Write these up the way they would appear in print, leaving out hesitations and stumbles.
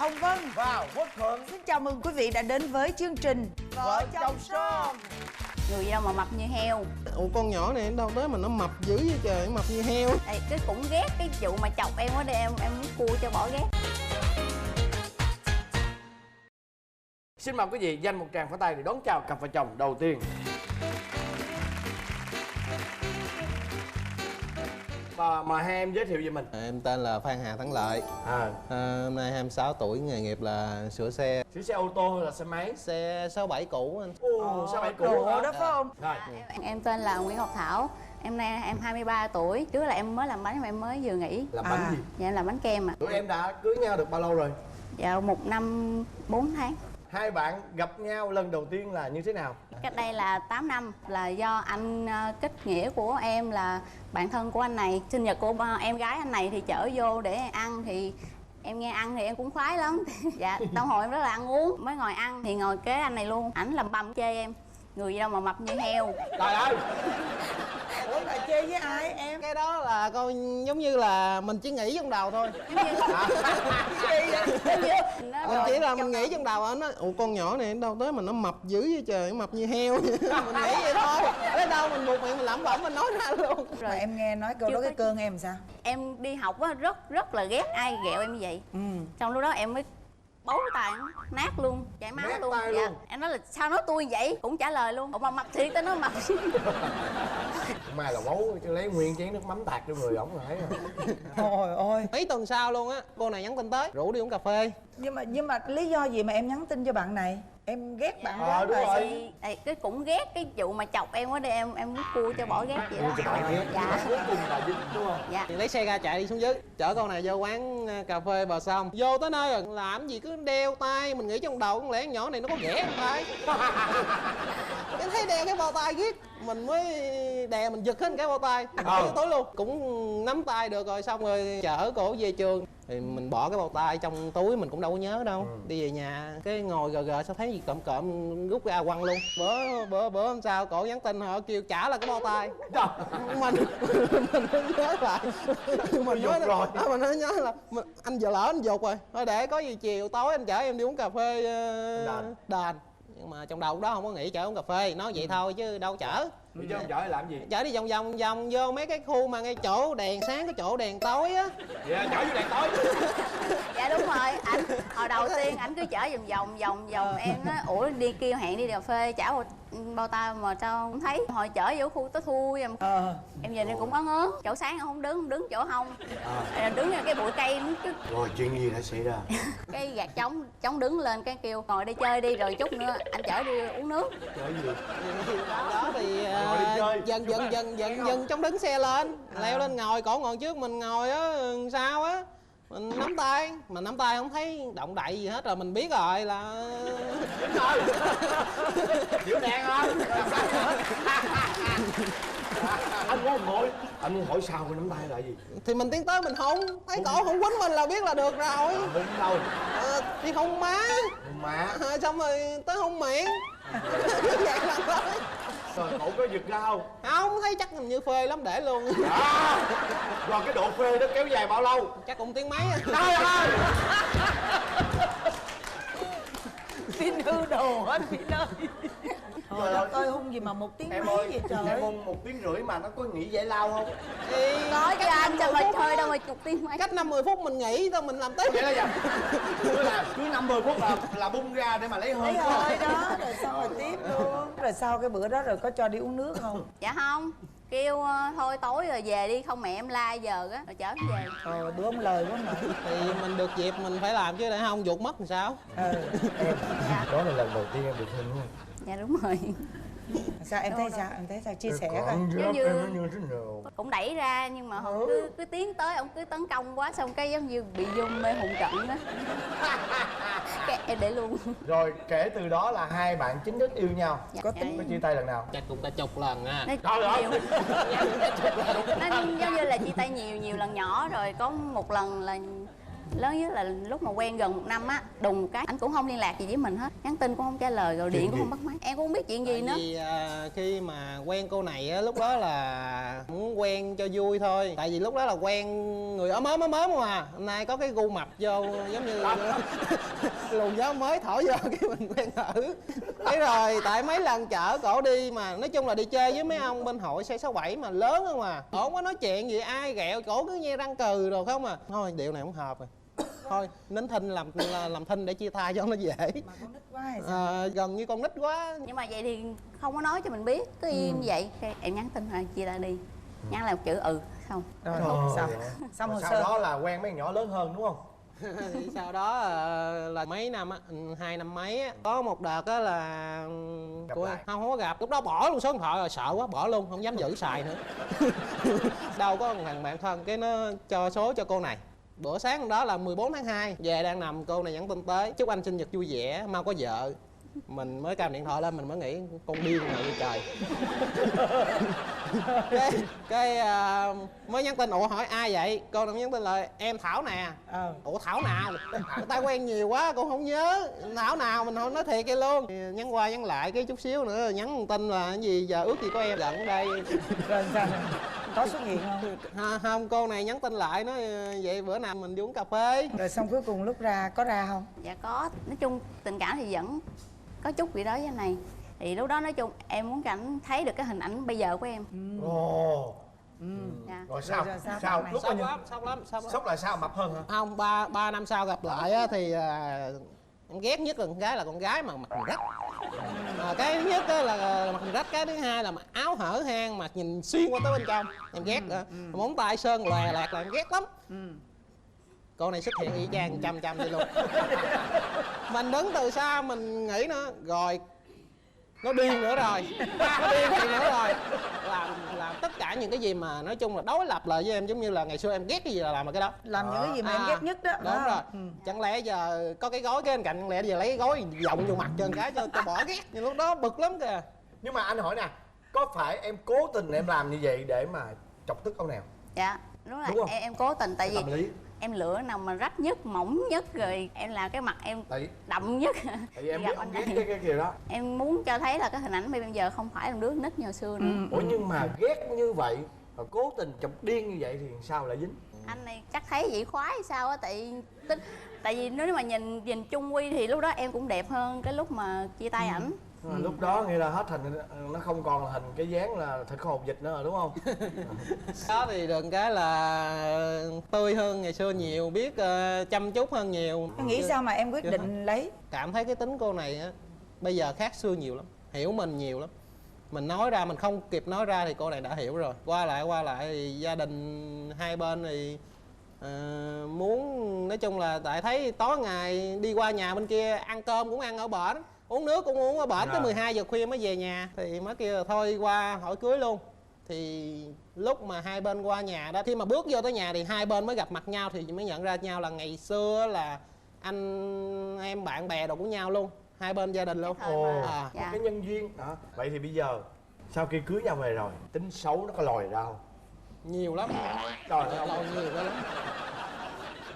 Hồng Vân và Quốc Thuận. xin chào mừng quý vị đã đến với chương trình Vợ chồng son. Người gì đâu mà mập như heo. Ủa con nhỏ này đâu tới mà nó mập dữ vậy trời, mập như heo. Ê, cái cũng ghét cái vụ mà chọc em quá đi, em muốn cua cho bỏ ghét. Xin mời quý vị dành một tràng pháo tay để đón chào cặp vợ chồng đầu tiên. Và mời hai em giới thiệu về mình. Em tên là Phan Hà Thắng Lợi. Hôm nay 26 tuổi, nghề nghiệp là sửa xe. Sửa xe ô tô hay là xe máy? Xe 67 cũ anh. Ồ, xe máy cũ Đồ đó phải không? Rồi. Em tên là Nguyễn Ngọc Thảo. Em nay em 23 tuổi. Trước là em mới làm bánh mà em mới vừa nghỉ. Làm bánh gì? Dạ em làm bánh kem ạ. Tụi em đã cưới nhau được bao lâu rồi? Dạ 1 năm 4 tháng. Hai bạn gặp nhau lần đầu tiên là như thế nào? Cách đây là 8 năm là do anh kết nghĩa của em là bạn thân của anh này. Sinh nhật của em gái anh này thì chở vô để ăn thì em nghe ăn thì em cũng khoái lắm. Dạ, tao hồi em rất là ăn uống. Mới ngồi ăn thì ngồi kế anh này luôn. Ảnh làm bầm chê em. Người gì đâu mà mập như heo. Trời ơi! Ủa là chơi với ai em? Cái đó là coi giống như là mình chỉ nghĩ trong đầu thôi. Mình chỉ là mình nghĩ trong đầu anh á. Ủa con nhỏ này đâu tới mà nó mập dữ vậy trời, mập như heo. Mình nghĩ vậy thôi. Tới đâu mình buộc miệng mình lẩm bẩm mình nói ra luôn. Mà em nghe nói câu đó cái cơn em sao? Em đi học á rất là ghét ai ghẹo em như vậy. Xong lúc đó em mới bấu tay nó nát luôn, chảy máu Nát luôn. tay Dạ. luôn. Em nói là sao nói tôi vậy, cũng trả lời luôn. Ủa mà mập thiệt tao nói mập. Mai là bấu chứ lấy nguyên chén nước mắm tạt cho người ổng rồi thấy rồi. Trời ơi. Mấy tuần sau luôn á, cô này nhắn tin tới rủ đi uống cà phê. Nhưng mà lý do gì mà em nhắn tin cho bạn này? Em ghét bạn gái đúng mà. rồi. Ê, cái cũng ghét cái vụ mà chọc em quá đi, em muốn cua cho bỏ ghét vậy đó. Cho bạn ghét. Dạ. Cuối cùng là dính đúng không? Dạ. Thì lấy xe ra chạy đi xuống dưới, chở con này vô quán cà phê bờ sông. Vô tới nơi rồi làm gì cứ đeo tay, mình nghĩ trong đầu con lẽ con nhỏ này nó có ghẻ không phải. Cái thấy đeo cái bao tay ghét, mình mới đè mình giật hết cái bao tay cái túi luôn. Cũng nắm tay được rồi, xong rồi chở cổ về trường. Thì mình bỏ cái bao tay trong túi mình cũng đâu có nhớ đâu. Đi về nhà cái ngồi gờ sao thấy gì cộm cộm rút ra quăng luôn. Bữa hôm sau cổ nhắn tin họ kêu trả lại cái bao tay. mình mới nhớ lại. Mình Dục rồi. Mình mới nhớ là anh giờ lỡ anh dục rồi. Thôi để có gì chiều tối anh chở em đi uống cà phê đền. Nhưng mà trong đầu đó không có nghĩ chở uống cà phê, nói vậy thôi chứ đâu chở. Vậy chứ không chở làm gì? Chở đi vòng vô mấy cái khu mà ngay chỗ đèn sáng, cái chỗ đèn tối á. Dạ, chở vô đèn tối. Dạ đúng rồi, anh hồi đầu tiên ảnh cứ chở vòng em á, ủa đi kêu hẹn đi cà phê chở bao tay mà sao không thấy. Hồi chở vô khu tới thui em nhìn em cũng ớn ớn, chỗ sáng em không đứng chỗ hông. Đứng ở cái bụi cây nó cứ Rồi chuyện gì đã xảy ra? cái gạt chống đứng lên cái kêu ngồi đi chơi đi rồi chút nữa anh chở đi uống nước. Chở gì? Đó thì Ngồi đi chơi. dần trong đứng xe lên, leo lên ngồi, cổ ngồi trước mình ngồi á, sao á mình nắm tay, mà nắm tay không thấy động đậy gì hết rồi mình biết rồi là Đúng rồi. Chịu đèn không? Anh muốn hỏi sao cái nắm tay là gì? thì mình tiến tới mình hôn, thấy cổ không quýnh mình là biết là được rồi. Hôn đâu? Thì hôn má, Hôn má. xong rồi tới hôn miệng. Vậy là thôi. Rồi cậu có giật ra không? Không, thấy chắc hình như phê lắm để luôn. Rồi cái độ phê đó kéo dài bao lâu? Chắc cũng tiếng mấy á. Trời ơi! Tin hư đồ hết chị ơi. Trời đất ơi, hung gì mà 1 tiếng Em mấy ơi, vậy trời. em hôn 1 tiếng rưỡi mà nó có nghỉ giải lao không? Thì Nói cho anh cho mà chơi đâu mà chục tiếng mấy. cách 50 phút mình nghỉ thôi mình làm tiếp. Vậy là gì? Cứ 50 phút là bung ra để mà lấy hơi. Lấy hơi đó, rồi xong rồi tiếp luôn. Rồi sau cái bữa đó rồi có cho đi uống nước không? Dạ không, kêu thôi tối rồi về đi, không mẹ em la giờ á rồi chở em về. Bữa ông lời quá mà. Thì mình được dịp mình phải làm chứ để không vụt mất làm sao. Em, đó là lần đầu tiên em được hôn đúng không? Dạ đúng rồi. Sao em thấy sao? Em thấy sao? Chia sẻ coi. Giống như- em như thế nào? Cũng đẩy ra nhưng mà họ cứ tiến tới, ông cứ tấn công quá xong cái giống như bị dung mê hùng trận đó. Cái em để luôn. Rồi kể từ đó là hai bạn chính thức yêu nhau. Dạ, Có dạ. tính Có chia tay lần nào? Chắc cũng đã chục lần à. Nó Trời ơi! nhiều. Nó giống như là chia tay nhiều lần nhỏ rồi có một lần là Lớn nhất là lúc mà quen gần 1 năm á, đùng một cái ảnh cũng không liên lạc gì với mình hết, nhắn tin cũng không trả lời, rồi điện cũng không bắt máy, em cũng không biết chuyện gì nữa. Vì khi mà quen cô này á, lúc đó là muốn quen cho vui thôi, tại vì lúc đó là quen người ốm mà hôm nay có cái gu mập vô giống như luồng gió mới thổi vô cái mình quen thử. Thế rồi tại mấy lần chở cổ đi mà nói chung là đi chơi với mấy ông bên hội C67 mà lớn không à, cổ không có nói chuyện gì ai ghẹo, cổ cứ nhe răng cừ rồi không à. Thôi điệu này không hợp rồi, thôi nín thinh làm thinh để chia tay cho nó dễ. Mà con nít quá hay sao? Gần như con nít quá. Nhưng mà vậy thì không có nói cho mình biết, cứ im vậy. Cái em nhắn tin thôi chia tay đi, nhắn lại một chữ xong. Rồi xong xong hồ sau sơ. đó là quen mấy con nhỏ lớn hơn đúng không? Thì sau đó là mấy năm á, 2 năm mấy á, có một đợt á là Gặp cô lại. không có gặp, lúc đó bỏ luôn số điện thoại rồi, sợ quá bỏ luôn, không dám giữ xài nữa. Đâu có một thằng bạn thân cái nó cho số cho cô này. Bữa sáng đó là 14 tháng 2 về đang nằm, cô này nhắn tin tới chúc anh sinh nhật vui vẻ, mau có vợ. Mình mới cầm điện thoại lên mình mới nghĩ con điên này đi trời. Mới nhắn tin ủa hỏi ai vậy, cô này nhắn tin là em Thảo nè. Ủa Thảo nào, người ta quen nhiều quá cô không nhớ Thảo nào, mình không nói thiệt cái luôn. Nhắn qua nhắn lại cái chút xíu nữa nhắn tin là cái gì giờ ước gì có em gần đây. Rồi sao? Có xuất hiện không? Không, cô này nhắn tin lại nói vậy bữa nào mình đi uống cà phê. Rồi xong cuối cùng lúc ra có ra không? Dạ có, nói chung tình cảm thì vẫn có chút gì đó với anh này. Thì lúc đó nói chung em muốn cho ảnh thấy được cái hình ảnh bây giờ của em. Ồ. Dạ. Rồi sao? Rồi sao Sao? bạn này? Lúc Sốc mà lắm, sốc lắm, sốc lắm. sốc là sao, mập hơn hả? Không, ba năm sau gặp lại á, thì em ghét nhất là con gái mà mặt quần rách. Cái thứ nhất á là mặt quần rách, cái thứ hai là mặc áo hở hang mà nhìn xuyên qua tới bên trong em ghét. Móng tay sơn lòe lạc là em ghét lắm. Cô này xuất hiện y chang trăm đi luôn. Mình đứng từ xa mình nghĩ nó rồi nó điên nữa rồi, nó điên gì nữa rồi, làm tất cả những cái gì mà nói chung là đối lập lại với em, giống như là ngày xưa em ghét cái gì là làm cái đó. Làm những cái gì mà em ghét nhất đó. Đúng rồi. Chẳng lẽ giờ có cái gói kế bên cạnh, chẳng lẽ giờ lấy cái gói vọng vô mặt cho cái cho bỏ ghét, nhưng lúc đó bực lắm kìa. Nhưng mà anh hỏi nè, có phải em cố tình em làm như vậy để mà chọc tức ông nào? Dạ đúng Đúng rồi, không? em cố tình tại Tâm vì lý. em lựa nào mà rách nhất, mỏng nhất, rồi em làm cái mặt em Tại đậm nhất. vì em Gặp biết ông anh ghét này. cái kiểu đó. Em muốn cho thấy là cái hình ảnh bây giờ không phải là đứa nít như hồi xưa nữa. Ủa nhưng mà ghét như vậy mà cố tình chọc điên như vậy thì sao lại dính? Anh này chắc thấy vậy khoái sao á, tại vì nếu mà nhìn chung quy thì lúc đó em cũng đẹp hơn cái lúc mà chia tay ảnh. Lúc đó nghĩa là hết hình, nó không còn là hình cái dáng là thịt hồn vịt nữa rồi đúng không? Đó thì được cái là tươi hơn ngày xưa nhiều, biết chăm chút hơn nhiều. Nghĩ sao mà em quyết định lấy? Cảm thấy cái tính cô này á bây giờ khác xưa nhiều lắm, hiểu mình nhiều lắm. Mình nói ra mình không kịp nói ra thì cô này đã hiểu rồi. Qua lại thì gia đình hai bên thì muốn, nói chung là tại thấy tối ngày đi qua nhà bên kia ăn cơm cũng ăn ở bển, uống nước cũng uống ở bển, tới 12 giờ khuya mới về nhà. Thì má kia thôi qua hỏi cưới luôn. Thì lúc mà hai bên qua nhà đó, khi mà bước vô tới nhà thì hai bên mới gặp mặt nhau thì mới nhận ra nhau là ngày xưa là anh em bạn bè đồ của nhau luôn, hai bên gia đình luôn. Ồ, Dạ. một cái nhân duyên đó. Vậy thì bây giờ sau khi cưới nhau về rồi, tính xấu nó có lòi ra không? Nhiều lắm, Trời ơi, lâu nhiều quá lắm.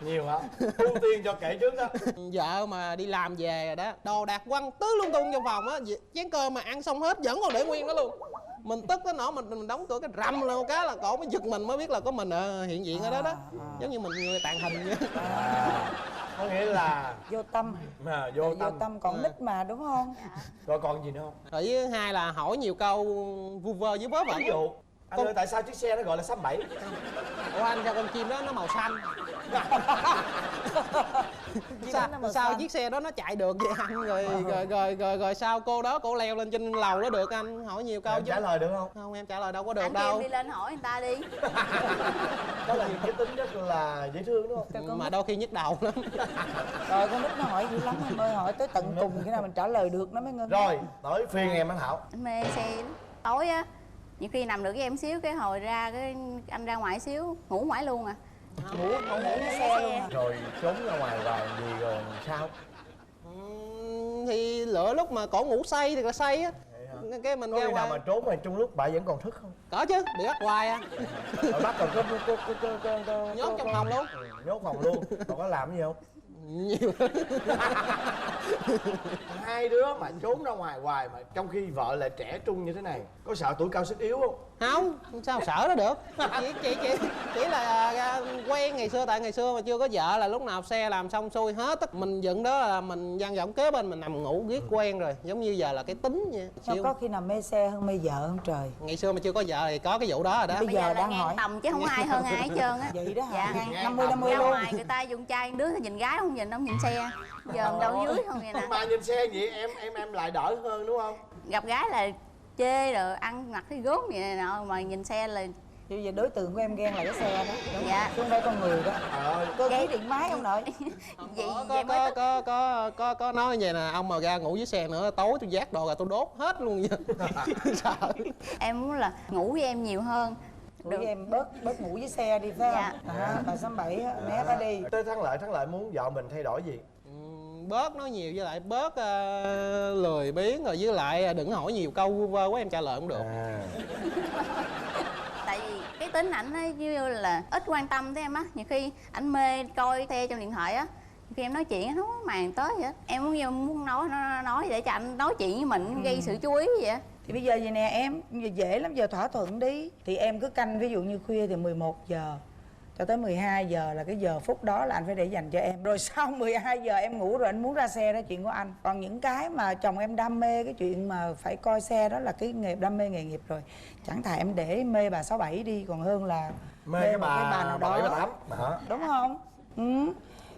nhiều hả? Ưu tiên cho kể trước đó. Vợ mà đi làm về rồi đó, đồ đạc quăng tứ lung tung trong phòng á, chén cơm mà ăn xong hết vẫn còn để nguyên đó luôn. Mình tức tới nỗi mình đóng cửa cái rầm lên một cái là cổ mới giật mình mới biết là có mình hiện diện ở đó đó. Giống như mình người tàn hình vậy. Có nghĩa là Vô tâm. mà vô tâm. Còn nít mà đúng không? Rồi còn gì nữa không? Rồi với hai là hỏi nhiều câu vu vơ với vớ vẩn. Ví dụ anh ơi tại sao chiếc xe nó gọi là 67? Ủa anh sao con chim đó nó màu xanh? Chim đó nó màu Sao xanh. chiếc xe đó nó chạy được vậy anh? Rồi sao cô đó cổ leo lên trên lầu đó được anh? Hỏi nhiều câu Em chứ. trả lời được không? Không, em trả lời đâu có được Anh đâu. em đi lên hỏi người ta đi. Đó là những cái tính rất là dễ thương đúng không? Mà đôi khi nhức đầu lắm. Rồi con nít nó hỏi dữ lắm em ơi, hỏi tới tận cùng khi nào mình trả lời được nó mới ngưng. Rồi tới phiên em anh Thảo. Anh mê xe lắm. Tối á, nhiều khi nằm được với em xíu cái hồi ra cái anh ra ngoài xíu ngủ ngoài luôn à. Ngủ với xe luôn à? Rồi trốn ra ngoài vài gì rồi sao? Thì lựa lúc mà cổ ngủ say thì là say á. cái mình có ra khi nào mà ngoài. trốn mà trong lúc bà vẫn còn thức không? Có chứ, bị bắt hoài à. Rồi bắt còn Nhốt trong phòng luôn. nhốt phòng luôn. Còn có làm gì không? Nhiều. Hai đứa mà trốn ra ngoài hoài mà trong khi vợ lại trẻ trung như thế này, có sợ tuổi cao sức yếu không? Không sao sợ nó được. Chỉ là quen ngày xưa, tại ngày xưa mà chưa có vợ là lúc nào xe làm xong xuôi hết tất mình dựng đó là mình dang giọng kế bên mình nằm ngủ riết quen rồi, giống như giờ là cái tính vậy. Sao có khi nào mê xe hơn mê vợ không trời? Ngày xưa mà chưa có vợ thì có cái vụ đó rồi đó. Bây giờ là đang ngang hỏi. tầm chứ không ai hơn ai hết trơn á. Vậy đó hả? Dạ. Ngang 50 Ra luôn. ngoài người ta dùng chai đứa thì nhìn gái không nhìn, không nhìn xe. Giờ đâu dưới không vậy nè. Mà nhìn xe vậy em lại đỡ hơn đúng không? Gặp gái là chê rồi ăn mặc cái gốm vậy này nọ, mà nhìn xe là Bây giờ đối tượng của em ghen là cái xe đó. Đúng dạ. không? Chứ không phải con người đó. Cơ khí điện máy không nội. vậy vậy mới có nói vậy nè, ông mà ra ngủ dưới xe nữa tối tôi vác đồ là tôi đốt hết luôn vậy. Sợ. em muốn là ngủ với em nhiều hơn. Để em bớt ngủ với xe đi phải Dạ. không? Bà 67 né bà đi. Tới Thắng Lợi muốn vợ mình thay đổi gì? Bớt nói nhiều, với lại bớt lười biếng, rồi với lại đừng hỏi nhiều câu vu vơ quá em trả lời không được. Tại vì cái tính ảnh nó như là ít quan tâm tới em á, nhiều khi ảnh mê coi xe trong điện thoại á, khi em nói chuyện nó không có màng tới vậy á. Em muốn nói để cho anh nói chuyện với mình, gây sự chú ý vậy á. Thì bây giờ vậy nè em, giờ dễ lắm, giờ thỏa thuận đi. Thì em cứ canh, ví dụ như khuya thì 11 giờ cho tới 12 giờ là cái giờ phút đó là anh phải để dành cho em. Rồi sau 12 giờ em ngủ rồi anh muốn ra xe đó chuyện của anh. Còn những cái mà chồng em đam mê cái chuyện mà phải coi xe đó là cái đam mê nghề nghiệp rồi. Chẳng thà em để mê bà 67 đi còn hơn là Mê cái một bà nào đó. 78 hả? Đúng không? Ừ.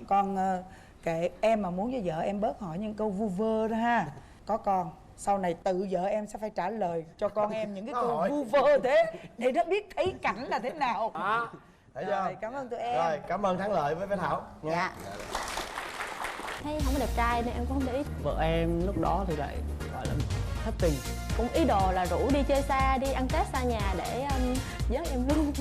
Còn kệ em mà muốn cho vợ em bớt hỏi những câu vu vơ đó ha. Có con sau này tự vợ em sẽ phải trả lời cho con em những cái câu hỏi. vu vơ thế để nó biết thấy cảnh là thế nào. Thấy Rồi, chưa? cảm ơn tụi em. Rồi, cảm ơn Thắng Lợi với Thảo nha. Dạ. Thấy không có đẹp trai nên em cũng không để ý. Vợ em lúc đó thì lại gọi là thất tình. Cũng ý đồ là rủ đi chơi xa, đi ăn Tết xa nhà để dớt em luôn.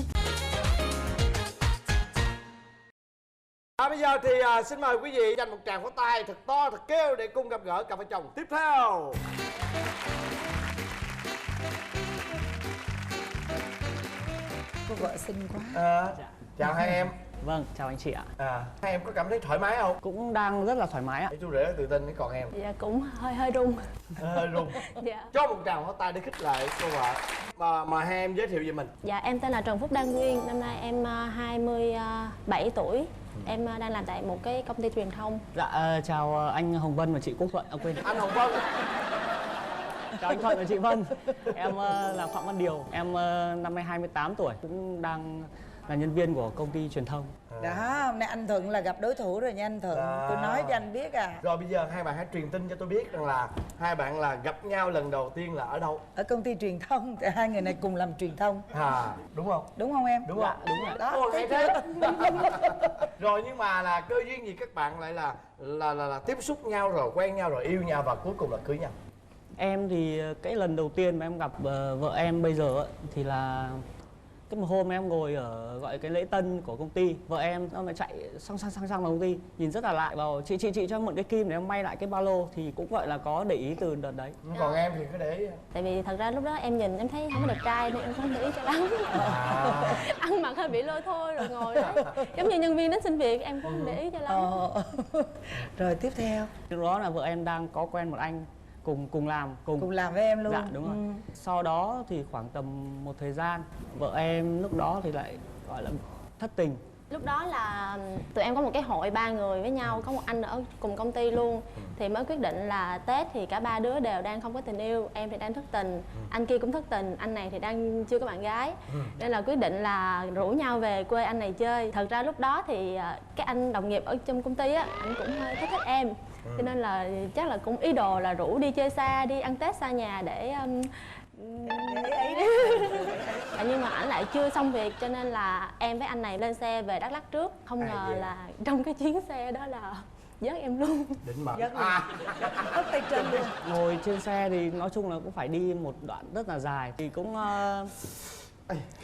Bây giờ thì xin mời quý vị dành một tràng pháo tay thật to thật kêu để cùng gặp gỡ cặp vợ chồng tiếp theo. Cô vợ xinh quá. Chào hai em. Vâng, chào anh chị ạ. Hai em có cảm thấy thoải mái không? Cũng đang rất là thoải mái ạ. Thấy chú rể tự tin, cái còn em Dạ cũng hơi run. hơi run. Dạ. Cho một tràng pháo tay để khích lệ cô vợ. Mà hai em giới thiệu về mình. Dạ em tên là Trần Phúc Đăng Nguyên, năm nay em 27 tuổi. Em đang làm tại một cái công ty truyền thông. Dạ, chào anh Hồng Vân và chị Quốc Thuận. Quên. Anh Hồng Vân. Chào anh Thuận và chị Vân. Em là Phạm Văn Điều. Em năm nay 28 tuổi. Cũng đang là nhân viên của công ty truyền thông. Đó, hôm nay anh Thuận là gặp đối thủ rồi nha anh Thuận. Tôi nói cho anh biết à. Rồi bây giờ hai bạn hãy truyền tin cho tôi biết rằng là hai bạn là gặp nhau lần đầu tiên là ở đâu? Ở công ty truyền thông, thì hai người này cùng làm truyền thông. Đúng không? Đúng không em? Đúng không? Đúng rồi. Đó, Ồ, thấy hay chưa? thế. Rồi nhưng mà là cơ duyên gì các bạn lại là tiếp xúc nhau rồi quen nhau rồi yêu nhau và cuối cùng là cưới nhau? Em thì cái lần đầu tiên mà em gặp vợ em bây giờ thì là cái một hôm em ngồi ở gọi cái lễ tân của công ty, vợ em nó lại chạy sang vào công ty, nhìn rất là lạ, vào chị cho em mượn cái kim để em may lại cái ba lô, thì cũng gọi là có để ý từ đợt đấy. Còn em thì có để ý. Tại vì thật ra lúc đó em nhìn em thấy không có đẹp trai nên em không để ý cho lắm. Ăn mặc hơi bị lôi thôi rồi ngồi đó. Giống như nhân viên đến xin việc em cũng không để ý cho lắm. Rồi tiếp theo. Lúc đó là vợ em đang có quen một anh cùng làm Cùng làm với em luôn. Dạ đúng rồi. Sau đó thì khoảng tầm một thời gian, vợ em lúc đó thì lại gọi là thất tình. Lúc đó là tụi em có một cái hội 3 người với nhau, có một anh ở cùng công ty luôn. Thì mới quyết định là Tết thì cả 3 đứa đều đang không có tình yêu. Em thì đang thất tình, anh kia cũng thất tình, anh này thì đang chưa có bạn gái. Nên là quyết định là rủ nhau về quê anh này chơi. Thật ra lúc đó thì cái anh đồng nghiệp ở trong công ty á, anh cũng hơi thích em. Cho nên là chắc là cũng ý đồ là rủ đi chơi xa, đi ăn Tết xa nhà để nhưng mà ảnh lại chưa xong việc, cho nên là em với anh này lên xe về Đắk Lắk trước. Không ngờ là trong cái chuyến xe đó là vớt em luôn. Định mệnh. Hết tay chân luôn. Ngồi trên xe thì nói chung là cũng phải đi một đoạn rất là dài, thì cũng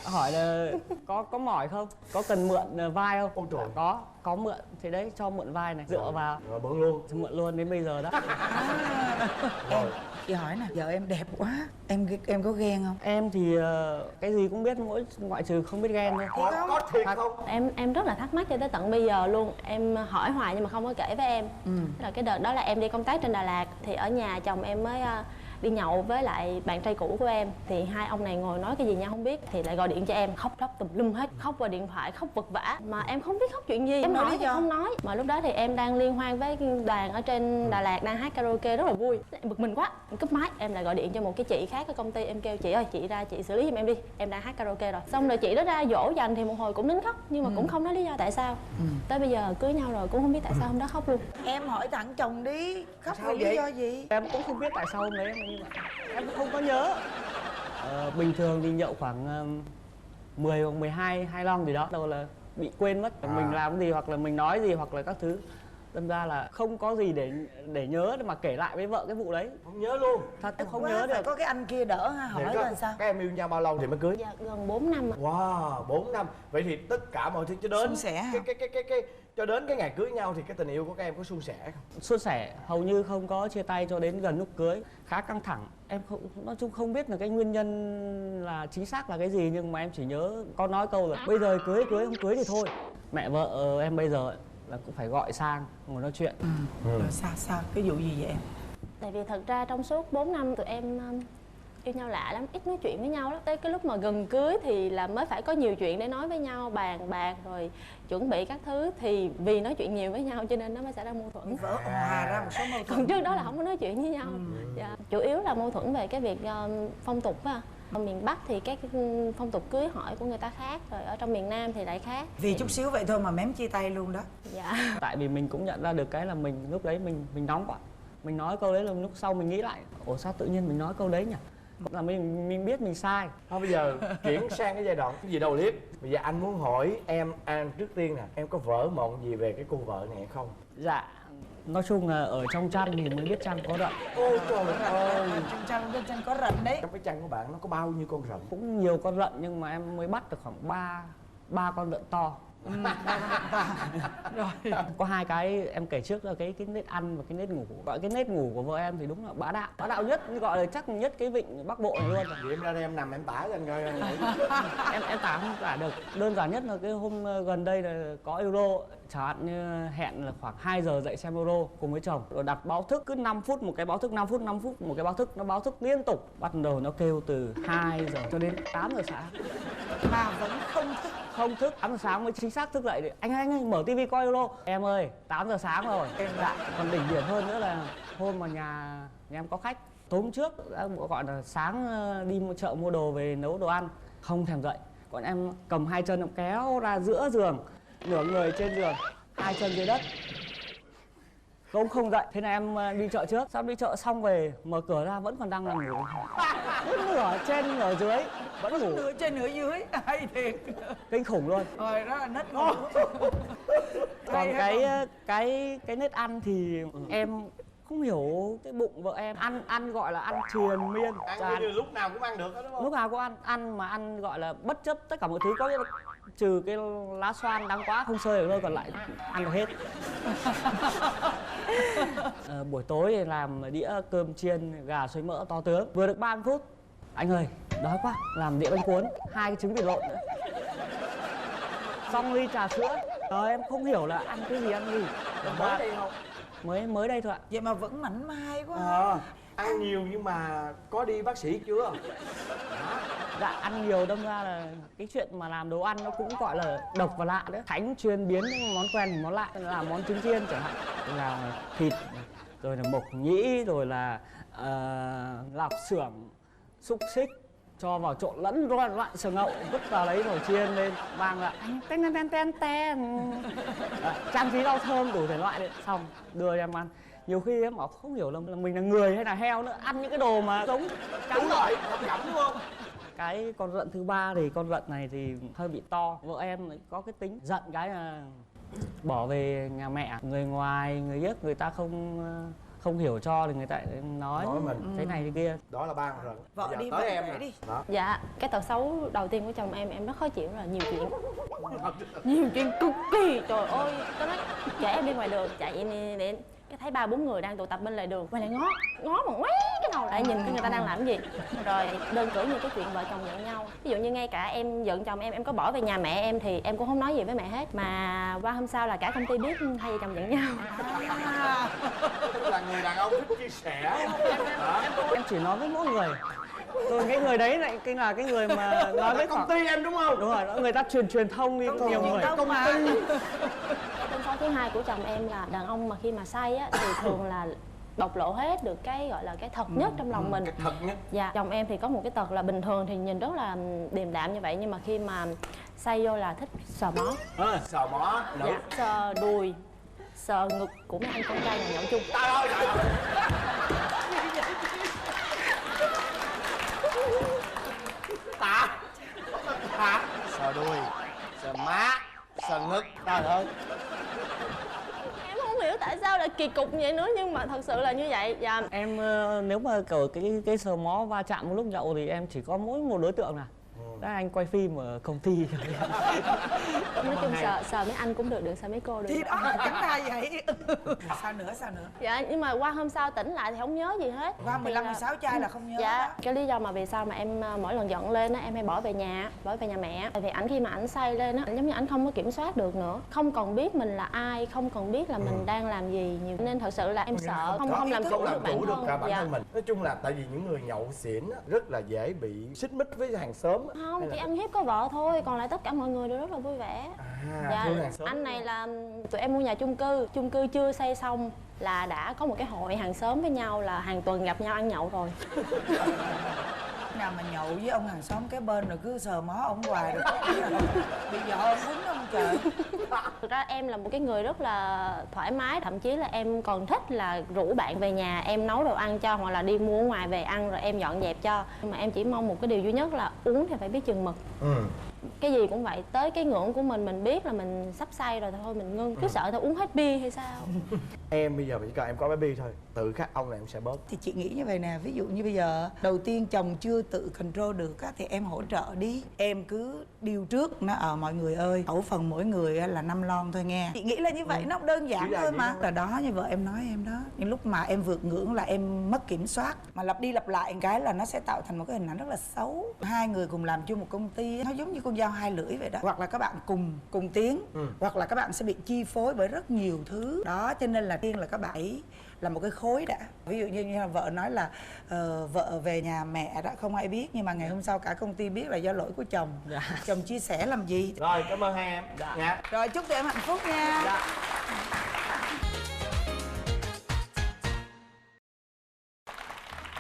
hỏi là có mỏi không, có cần mượn vai không. Ôi trời. Có mượn, thì đấy cho mượn vai này, dựa vào Rồi mượn luôn. mượn luôn đến bây giờ đó. Em Chị hỏi nè, vợ em đẹp quá, em có ghen không? Em thì cái gì cũng biết, ngoại trừ không biết ghen thôi. Có thiệt không? Em rất là thắc mắc cho tới tận bây giờ luôn. Em hỏi hoài nhưng mà không có kể với em. Tức là cái đợt đó là em đi công tác trên Đà Lạt, thì ở nhà chồng em mới đi nhậu với lại bạn trai cũ của em, thì hai ông này ngồi nói cái gì nhau không biết, thì lại gọi điện cho em khóc lóc tùm lum hết, khóc qua điện thoại, khóc vật vã mà em không biết khóc chuyện gì. Em hỏi thì không nói, mà lúc đó thì em đang liên hoan với đoàn ở trên Đà Lạt, đang hát karaoke rất là vui, em bực mình quá, em cúp máy, em lại gọi điện cho một cái chị khác ở công ty, em kêu chị ơi, chị ra chị xử lý giùm em đi, em đang hát karaoke rồi. Xong rồi chị đó ra dỗ dành thì một hồi cũng nín khóc, nhưng mà cũng không nói lý do tại sao. Tới bây giờ cưới nhau rồi cũng không biết tại sao hôm đó khóc luôn. Em hỏi thẳng chồng đi, khóc Sao vì lý vậy? do gì? Em cũng không biết tại sao hôm đấy em như vậy. Em cũng không có nhớ. Bình thường thì nhậu khoảng 10 hoặc 12 lon gì đó, đâu là bị quên mất mình làm cái gì hoặc là mình nói gì hoặc là các thứ. Đâm ra là không có gì để nhớ mà kể lại với vợ cái vụ đấy. Không nhớ luôn. Thật em không Quá, nhớ phải được. có cái anh kia đỡ ha, hỏi coi sao. Các em yêu nhau bao lâu thì mới cưới? Dạ gần 4 năm ạ. Wow, 4 năm. Vậy thì tất cả mọi thứ cho đến Suôn sẻ hả? cái cho đến cái ngày cưới nhau thì cái tình yêu của các em có suôn sẻ không? Suôn sẻ, hầu như không có chia tay cho đến gần lúc cưới. Khá căng thẳng. Em nói chung không biết là cái nguyên nhân là chính xác là cái gì, nhưng mà em chỉ nhớ con nói câu là bây giờ cưới không cưới thì thôi. Mẹ vợ em bây giờ là cũng phải gọi sang ngồi nói chuyện. Rồi sao cái vụ gì vậy em? Tại vì thật ra trong suốt 4 năm tụi em yêu nhau lạ lắm, ít nói chuyện với nhau lắm. Tới cái lúc mà gần cưới thì là mới phải có nhiều chuyện để nói với nhau, bàn bạc rồi chuẩn bị các thứ. Thì vì nói chuyện nhiều với nhau cho nên nó mới xảy ra mâu thuẫn. Vỡ hòa ra một số mâu thuẫn. Còn trước đó là không có nói chuyện với nhau. Dạ. Chủ yếu là mâu thuẫn về cái việc phong tục á. Ở miền Bắc thì các phong tục cưới hỏi của người ta khác, rồi ở trong miền Nam thì lại khác. Vì chút xíu vậy thôi mà mém chia tay luôn đó. Dạ. Tại vì mình cũng nhận ra được cái là mình lúc đấy mình nóng quá. Mình nói câu đấy là lúc sau mình nghĩ lại, ủa sao tự nhiên mình nói câu đấy nhỉ? Là mình biết mình sai. Thôi bây giờ chuyển sang cái giai đoạn cái gì đâu clip. Bây giờ anh muốn hỏi em An trước tiên nè, em có vỡ mộng gì về cái cô vợ này hay không? Dạ, nói chung là ở trong chăn thì mới biết chăn có rận. Ôi trời ơi, Bên chân có rận đấy. trong cái chăn của bạn nó có bao nhiêu con rận? Cũng nhiều con rận nhưng mà em mới bắt được khoảng 3 con rận to. Rồi. Có hai cái em kể trước là cái nết ăn và cái nết ngủ. Gọi cái nết ngủ của vợ em thì đúng là bá đạo nhất, gọi là chắc nhất cái vịnh Bắc Bộ này luôn. Vậy em ra đây em nằm em tả cho anh coi. Em tả không tả được. Đơn giản nhất là cái hôm gần đây là có Euro, chẳng hạn như hẹn là khoảng 2 giờ dậy xem Euro cùng với chồng, rồi đặt báo thức cứ 5 phút một cái báo thức, 5 phút một cái báo thức, nó báo thức liên tục. Bắt đầu nó kêu từ 2 giờ cho đến 8 giờ sáng. Mà vẫn không thức. 8 giờ sáng mới chính xác thức dậy để anh ơi mở tivi coi Euro. Em ơi 8 giờ sáng rồi. Dạ. Còn đỉnh điểm hơn nữa là hôm mà nhà em có khách, tối hôm trước đã gọi là sáng đi chợ mua đồ về nấu đồ ăn, không thèm dậy. Còn em cầm hai chân em kéo ra giữa giường, nửa người trên giường, hai chân dưới đất, cũng không dậy. Thế là em đi chợ trước, sau đi chợ xong về mở cửa ra vẫn còn đang nằm ngủ, nửa trên nửa dưới vẫn ngủ, nửa trên nửa dưới. Hay thiệt. kinh khủng luôn. Rồi đó là nết ngủ. Còn cái nết ăn thì em không hiểu cái bụng vợ em ăn gọi là ăn triền miên, Ăn như lúc nào cũng ăn được đó đúng không? lúc nào cũng ăn mà ăn gọi là bất chấp tất cả mọi thứ, có trừ cái lá xoan đáng quá không sơi được thôi, còn lại ăn được hết. Buổi tối thì làm đĩa cơm chiên gà xôi mỡ to tướng, vừa được 30 phút anh ơi đói quá, làm đĩa bánh cuốn, 2 cái trứng vịt lộn nữa, xong ly trà sữa. Em không hiểu là ăn cái gì ăn gì. Mới đây không? Mới đây thôi ạ. Vậy mà vẫn mảnh mai quá. Ăn nhiều nhưng mà có đi bác sĩ chưa? Dạ ăn nhiều đâm ra là cái chuyện mà làm đồ ăn nó cũng gọi là độc và lạ đấy. Khánh chuyên biến những món quen thành món lạ, là món trứng chiên chẳng hạn, là thịt, rồi là mộc nhĩ, rồi là lạp xưởng, xúc xích, cho vào trộn lẫn loại sờ ngậu, vứt vào lấy rồi chiên lên, mang lại ten trang trí rau thơm đủ thể loại đấy, xong đưa em ăn. Nhiều khi em bảo không hiểu là mình là người hay là heo nữa, ăn những cái đồ mà giống Đúng rồi, không cảm đúng không? Cái con rận thứ ba thì con rận này thì hơi bị to. Vợ em có cái tính giận cái là bỏ về nhà mẹ, người ngoài người biết, người ta không hiểu cho thì người ta nói mình thế này thế kia. Đó là ba con rận. Vợ Bây giờ đi, tới vợ em kể nè. đi. Đó. Dạ, cái tật xấu đầu tiên của chồng em rất khó chịu là nhiều chuyện. Nhiều chuyện cực kỳ, trời ơi. Tôi nói chở em đi ngoài đường, chạy để cái thấy 3-4 người đang tụ tập bên lề đường, quay lại ngó mà ngoáy cái đầu lại nhìn cái người ta đang làm cái gì. Rồi đơn cử như cái chuyện vợ chồng giận nhau, ví dụ như ngay cả em giận chồng em có bỏ về nhà mẹ em thì em cũng không nói gì với mẹ hết, mà qua hôm sau là cả công ty biết hai vợ chồng giận nhau. Tức là người đàn ông thích chia sẻ. Em chỉ nói với mỗi người. Rồi cái người đấy lại là cái người mà nói với công ty em đúng không? Đúng rồi, người ta truyền thông đi nhiều người. Công ty. Tâm số thứ hai của chồng em là đàn ông mà khi mà say á thì thường là bộc lộ hết được cái gọi là cái thật nhất trong lòng mình. Cái thật nhất. Dạ, chồng em thì có một cái tật là bình thường thì nhìn rất là điềm đạm như vậy, nhưng mà khi mà say vô là thích sờ mó. Sờ mó nữ. Dạ, sờ đùi, sờ ngực của mấy anh con trai nhà nhậu chung. Trời ơi, trời ơi. Tạ. Sờ đuôi, sờ má, sờ ngực. Trời ơi. Em không hiểu tại sao lại kỳ cục vậy nữa, nhưng mà thật sự là như vậy. Dạ. Em nếu mà kiểu cái sờ mó va chạm một lúc nhậu thì em chỉ có mỗi một đối tượng là các anh quay phim ở công ty. Nói chung sờ mấy anh cũng được sờ mấy cô được. Thì đó là cánh tay vậy. Sao nữa? Dạ, nhưng mà qua hôm sau tỉnh lại thì không nhớ gì hết. Qua 15-16 chai là không nhớ. Dạ, cái lý do mà vì sao mà em mỗi lần giận lên á em hay bỏ về nhà mẹ. Tại vì ảnh khi mà ảnh say lên á, giống như ảnh không có kiểm soát được nữa, không còn biết mình là ai, không còn biết là mình đang làm gì nhiều, nên thật sự là em sợ không làm chủ được bản thân. Cả bản thân mình. Nói chung là tại vì những người nhậu xỉn á, rất là dễ bị xích mích với hàng xóm. Không, chỉ ăn hiếp có vợ thôi, còn lại tất cả mọi người đều rất là vui vẻ. Dạ, thương hàng xóm. anh này là tụi em mua nhà chung cư chưa xây xong là đã có một cái hội hàng xóm với nhau, là hàng tuần gặp nhau ăn nhậu rồi. Nào mà nhậu với ông hàng xóm kế bên rồi cứ sờ mó ông hoài rồi bị vợ quýnh không trời. Thực ra em là một cái người rất là thoải mái, thậm chí là em còn thích là rủ bạn về nhà em nấu đồ ăn cho, hoặc là đi mua ở ngoài về ăn rồi em dọn dẹp cho. Nhưng mà em chỉ mong một cái điều duy nhất là uống thì phải biết chừng mực. Cái gì cũng vậy, tới cái ngưỡng của mình biết là mình sắp say rồi thôi mình ngưng. Cứ sợ tao uống hết bia hay sao. Em bây giờ chỉ cần em có bé bia thôi, tự khắc ông này em sẽ bớt. Thì chị nghĩ như vậy nè, ví dụ như bây giờ đầu tiên chồng chưa tự control được á thì em hỗ trợ đi. Em cứ điêu trước nó mọi người ơi, khẩu phần mỗi người là 5 lon thôi nghe. Chị nghĩ là như vậy, nó đơn giản thôi mà. Là đó, như vợ em nói em đó. Nhưng lúc mà em vượt ngưỡng là em mất kiểm soát, mà lặp đi lặp lại một cái là nó sẽ tạo thành một cái hình ảnh rất là xấu. Hai người cùng làm chung một công ty, nó giống như con dao hai lưỡi vậy đó. Hoặc là các bạn cùng tiếng, hoặc là các bạn sẽ bị chi phối bởi rất nhiều thứ. Đó, cho nên là tiên là các bạn ấy là một cái khối đã. Ví dụ như vợ nói là vợ về nhà mẹ đã không ai biết, nhưng mà ngày hôm sau cả công ty biết là do lỗi của chồng. Chồng chia sẻ làm gì. Rồi, cảm ơn hai em. Dạ. Rồi, chúc tụi em hạnh phúc nha.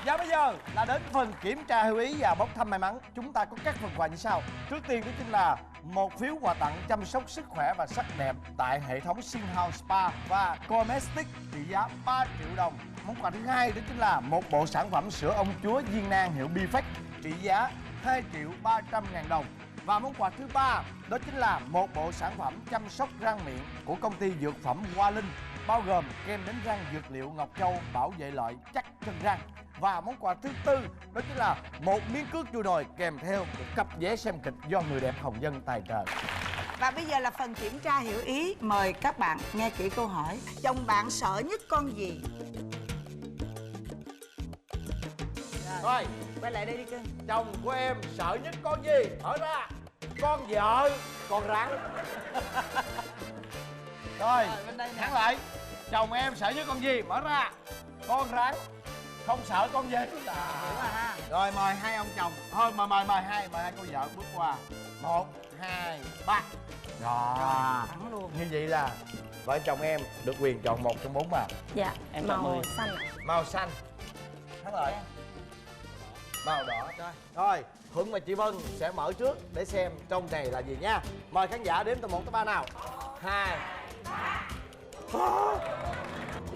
Và bây giờ là đến phần kiểm tra hữu ý và bốc thăm may mắn. Chúng ta có các phần quà như sau. Trước tiên đó chính là một phiếu quà tặng chăm sóc sức khỏe và sắc đẹp tại hệ thống Shin House Spa và Cosmetics trị giá 3 triệu đồng. Món quà thứ hai đó chính là một bộ sản phẩm sữa ông chúa viên nang hiệu Biflex trị giá 2.300.000 đồng. Và món quà thứ ba đó chính là một bộ sản phẩm chăm sóc răng miệng của công ty dược phẩm Hoa Linh, bao gồm kem đánh răng dược liệu Ngọc Châu bảo vệ lợi chắc chân răng. Và món quà thứ tư đó chính là một miếng cước chua nồi kèm theo một cặp vé xem kịch do người đẹp Hồng Vân tài trợ. Và bây giờ là phần kiểm tra hiểu ý. Mời các bạn nghe kỹ câu hỏi. Chồng bạn sợ nhất con gì? Rồi, quay lại đây đi cưng. chồng của em sợ nhất con gì? Hỏi ra. Con vợ, con rắn. Rồi, thắng lại. Chồng em sợ nhất con gì? Mở ra. Con rắn. Không sợ con gì? Rồi mời hai ông chồng. Thôi mời hai cô vợ bước qua. 1, 2, 3. Rồi, Thắng luôn. như vậy là vợ chồng em được quyền chọn một trong 4 màu. Dạ, Em chọn màu màu xanh. Màu xanh. Thắng lợi. Màu đỏ. Rồi, Thuận và chị Vân sẽ mở trước để xem trong này là gì nha. Mời khán giả đếm từ 1 tới 3 nào. 2, 3.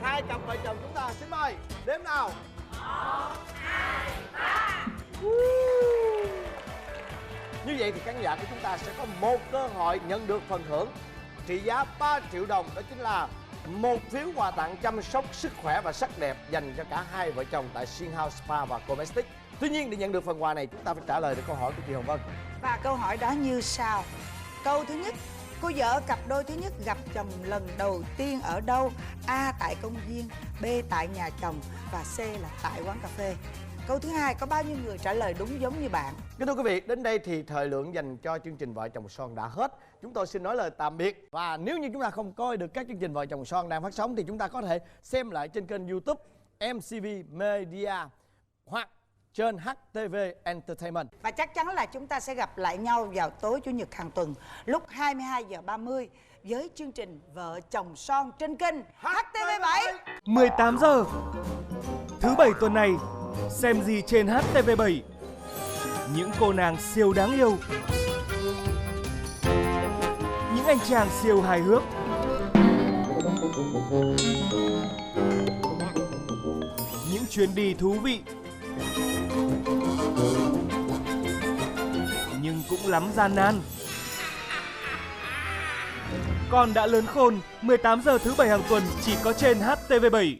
Hai cặp vợ chồng chúng ta xin mời đếm nào. 1, 2, 3. Như vậy thì khán giả của chúng ta sẽ có một cơ hội nhận được phần thưởng trị giá 3 triệu đồng, đó chính là một phiếu quà tặng chăm sóc sức khỏe và sắc đẹp dành cho cả hai vợ chồng tại Shin House Spa và Cosmetics. Tuy nhiên để nhận được phần quà này chúng ta phải trả lời được câu hỏi của chị Hồng Vân. Và câu hỏi đó như sau. Câu thứ nhất, Cô vợ cặp đôi thứ nhất gặp chồng lần đầu tiên ở đâu? A. Tại công viên, B. Tại nhà chồng và C là tại quán cà phê. Câu thứ hai, có bao nhiêu người trả lời đúng giống như bạn? Kính thưa quý vị, đến đây thì thời lượng dành cho chương trình Vợ Chồng Son đã hết. Chúng tôi xin nói lời tạm biệt. Và nếu như chúng ta không coi được các chương trình Vợ Chồng Son đang phát sóng thì chúng ta có thể xem lại trên kênh YouTube MCV Media hoặc trên HTV Entertainment. Và chắc chắn là chúng ta sẽ gặp lại nhau vào tối Chủ nhật hàng tuần lúc 22h30 với chương trình Vợ Chồng Son trên kênh HTV7. 18 giờ thứ Bảy tuần này, xem gì trên HTV7? Những cô nàng siêu đáng yêu, những anh chàng siêu hài hước, những chuyến đi thú vị, nhưng cũng lắm gian nan. Con đã lớn khôn, 18 giờ thứ Bảy hàng tuần chỉ có trên HTV7.